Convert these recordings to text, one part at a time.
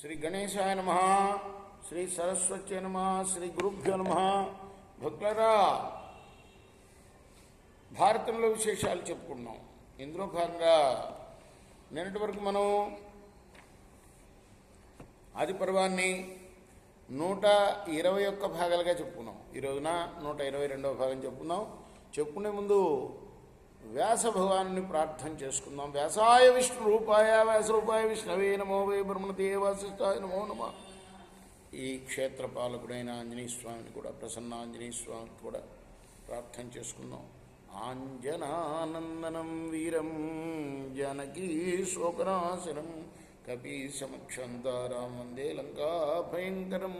శ్రీ గణేశాయ నమః, శ్రీ సరస్వత్యై నమః, శ్రీ గురుభ్యో నమః. భక్తులారా, భారతంలో విశేషాలు చెప్పుకున్నాం. ఇందులో భాగంగా నిన్నటి వరకు మనం ఆది పర్వాన్ని 121 భాగాలుగా చెప్పుకున్నాం. ఈ రోజున 122వ భాగం చెప్పుకున్నాం. చెప్పుకునే ముందు వ్యాస భగవాను ప్రార్థన చేసుకుందాం. వ్యాసాయ విష్ణు రూపాయ వ్యాసరూపాయ విష్ణవే నమో వై బ్రహ్మణతే వాసిష్ఠాయ నమో నమః. ఈ క్షేత్రపాలకుడైన ఆంజనేయ స్వామిని కూడా, ప్రసన్న ఆంజనేయ స్వామిని కూడా ప్రార్థన చేసుకుందాం. ఆంజనానందనం వీరం జానకీ శోకనాశనం కపీశమక్షంతారాం వందే లంకా భయంకరం.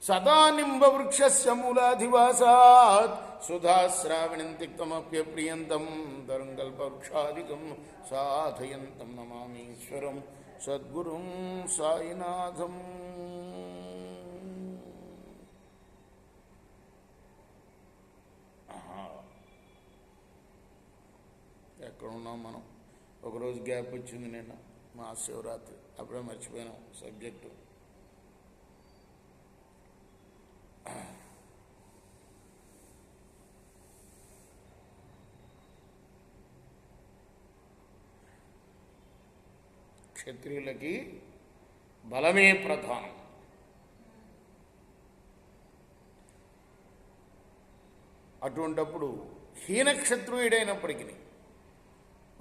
సదా నింబవృక్షస్య మూలాధివాసాత్ సుధాశ్రావణిం తిక్తమప్యప్రియంతం తరంగల్పవృక్షాదికం సాధయంతం నమామీశ్వరం సద్గురుం సాయినాథం. ఎక్కడున్నాం మనం? ఒకరోజు గ్యాప్ వచ్చింది. నిన్న మహాశివరాత్రి, అప్పుడే మర్చిపోయినాం సబ్జెక్టు. క్షత్రియులకి బలమే ప్రధానం. అటువంటప్పుడు హీనక్షత్రియుడైనప్పటికీ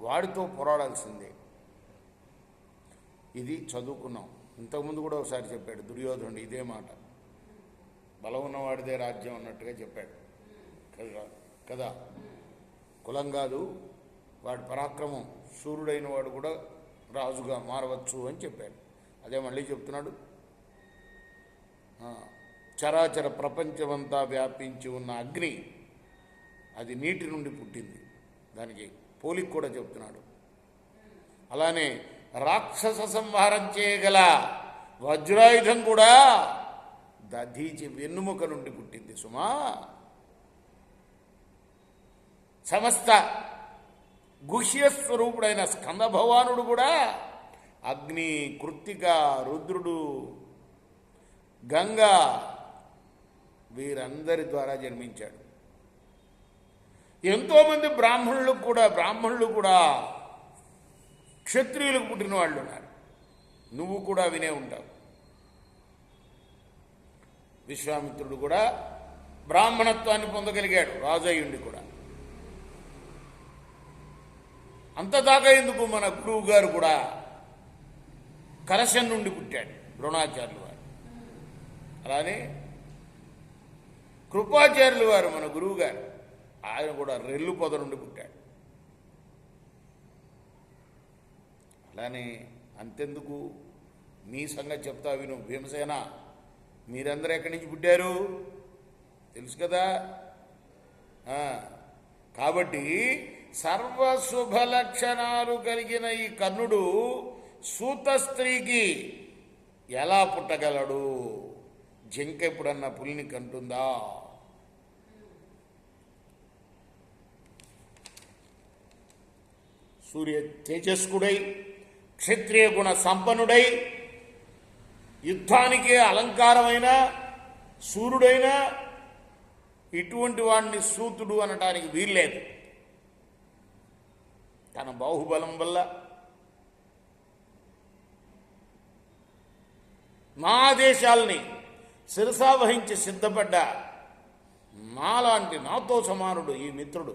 వాడితో పోరాడాల్సిందే. ఇది చదువుకున్నాం. ఇంతకుముందు కూడా ఒకసారి చెప్పాడు దుర్యోధనుడు ఇదే మాట. బలం ఉన్నవాడిదే రాజ్యం అన్నట్టుగా చెప్పాడు కదా. కులం కాదు, వాడి పరాక్రమం, సూర్యుడైన వాడు కూడా రాజుగా మారవచ్చు అని చెప్పాడు. అదే మళ్ళీ చెప్తున్నాడు. చరాచర ప్రపంచమంతా వ్యాపించి ఉన్న అగ్ని అది నీటి నుండి పుట్టింది. దానికి పోలిక కూడా చెప్తున్నాడు. అలానే రాక్షస సంహారం చేయగల వజ్రాయుధం కూడా దధీచి వెన్నుముక నుండి పుట్టింది సుమా. సమస్త గుహ్యస్వరూపుడైన స్కంద భగవానుడు కూడా అగ్ని, కృత్తిక, రుద్రుడు, గంగా వీరందరి ద్వారా జన్మించాడు. ఎంతోమంది బ్రాహ్మణులు కూడా క్షత్రియులకు పుట్టిన వాళ్ళు ఉన్నారు. నువ్వు కూడా వినే ఉంటావు. విశ్వామిత్రుడు కూడా బ్రాహ్మణత్వాన్ని పొందగలిగాడు, రాజయ్యుండి కూడా. అంతదాకా ఎందుకు, మన గురువు గారు కూడా కలశం నుండి పుట్టాడు, ద్రోణాచార్యులు వారు. అలానే కృపాచార్యులు వారు, మన గురువు గారు, ఆయన కూడా రెల్లు పొద నుండి పుట్టాడు. అలానే అంతెందుకు, మీ సంగతి చెప్తా విను. భీమసేన, మీరందరూ ఎక్కడి నుంచి పుట్టారు తెలుసు కదా. కాబట్టి సర్వశుభ లక్షణాలు కలిగిన ఈ కర్ణుడు సూత స్త్రీకి ఎలా పుట్టగలడు? జింక ఎప్పుడన్నా పులిని కంటుందా? సూర్య తేజస్కుడై, క్షత్రియ గుణ సంపన్నుడై, యుద్ధానికే అలంకారమైన సూర్యుడైన ఇటువంటి వాడిని సూతుడు అనటానికి వీల్లేదు. తన బాహుబలం వల్ల మా దేశాలని శిరసావహించి సిద్ధపడ్డ నాలాంటి, నాతో సమానుడు ఈ మిత్రుడు,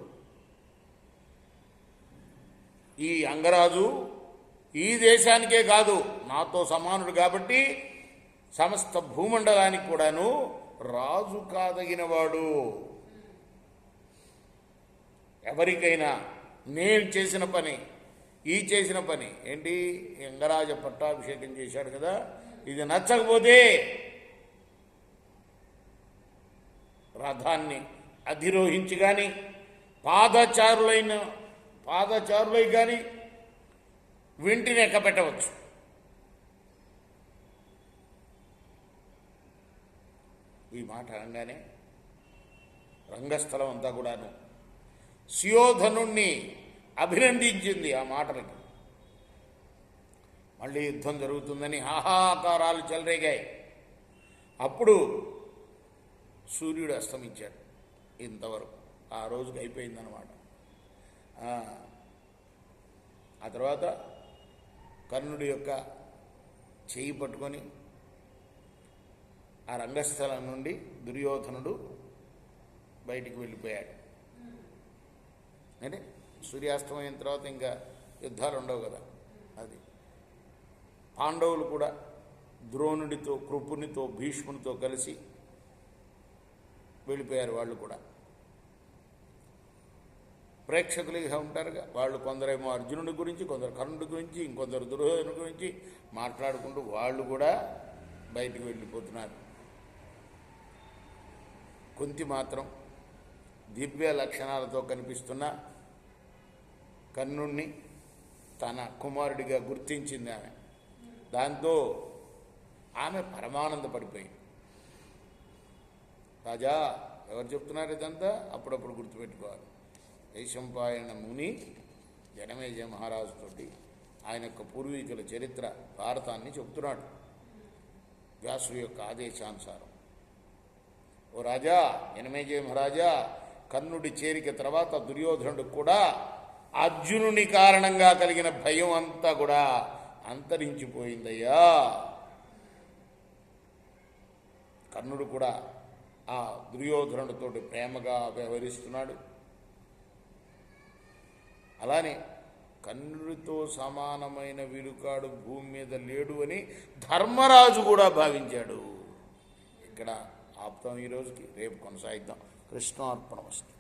ఈ అంగరాజు ఈ దేశానికే కాదు నాతో సమానుడు. కాబట్టి సమస్త భూమండలానికి కూడాను రాజు కాదగినవాడు. ఎవరికైనా నేను చేసిన పని, చేసిన పని ఏంటి, అంగరాజ పట్టాభిషేకం చేశాడు కదా, ఇది నచ్చకపోతే రథాన్ని అధిరోహించి కానీ, పాదచారులై కానీ వింటిని ఎక్కబెట్టవచ్చు. ఈ మాట అనగానే రంగస్థలం అంతా కూడాను సుయోధనుణ్ణి అభినందించింది ఆ మాటలకి. మళ్ళీ యుద్ధం జరుగుతుందని హాహాకారాలు చెలరేగాయి. అప్పుడు సూర్యుడు అస్తమించాడు. ఇంతవరకు ఆ రోజుకి అయిపోయిందన్నమాట. ఆ తర్వాత కర్ణుడి యొక్క చేయి పట్టుకొని ఆ రంగస్థలం నుండి దుర్యోధనుడు బయటికి వెళ్ళిపోయాడు. అంటే సూర్యాస్తమయం తర్వాత ఇంకా యుద్ధాలు ఉండవు కదా. అది పాండవులు కూడా ద్రోణుడితో, కృపునితో, భీష్మునితో కలిసి వెళ్ళిపోయారు. వాళ్ళు కూడా ప్రేక్షకులుగా ఉంటారుగా. వాళ్ళు కొందరేమో అర్జునుడి గురించి, కొందరు కర్ణుడి గురించి, ఇంకొందరు దుర్యోధనుడి గురించి మాట్లాడుకుంటూ వాళ్ళు కూడా బయటికి వెళ్ళిపోతున్నారు. కుంతి మాత్రం దివ్య లక్షణాలతో కనిపిస్తున్న కర్ణుణ్ణి తన కుమారుడిగా గుర్తించింది ఆమె. దాంతో ఆమె పరమానందపడిపోయింది. రాజా, ఎవరు చెప్తున్నారు ఇదంతా? అప్పుడప్పుడు గుర్తుపెట్టుకోవాలి. వైశంపాయన ముని జనమేజయ మహారాజుతోటి ఆయన యొక్క పూర్వీకుల చరిత్ర భారతాన్ని చెబుతున్నాడు వ్యాసుడి యొక్క ఆదేశానుసారం. ఓ రాజా, జనమేజయ మహారాజా, కర్ణుడి చేరిక తర్వాత దుర్యోధనుడు కూడా అర్జునుని కారణంగా కలిగిన భయం అంతా కూడా అంతరించిపోయిందయ్యా. కర్ణుడు కూడా ఆ దుర్యోధనుడితోటి ప్రేమగా వ్యవహరిస్తున్నాడు. అలానే కర్ణుడితో సమానమైన వీరుకాడు భూమి మీద లేడు అని ధర్మరాజు కూడా భావించాడు. ఇక్కడ ఆపుతాం ఈ రోజుకి. రేపు కొనసాగిద్దాం. కృష్ణార్పణమస్తు.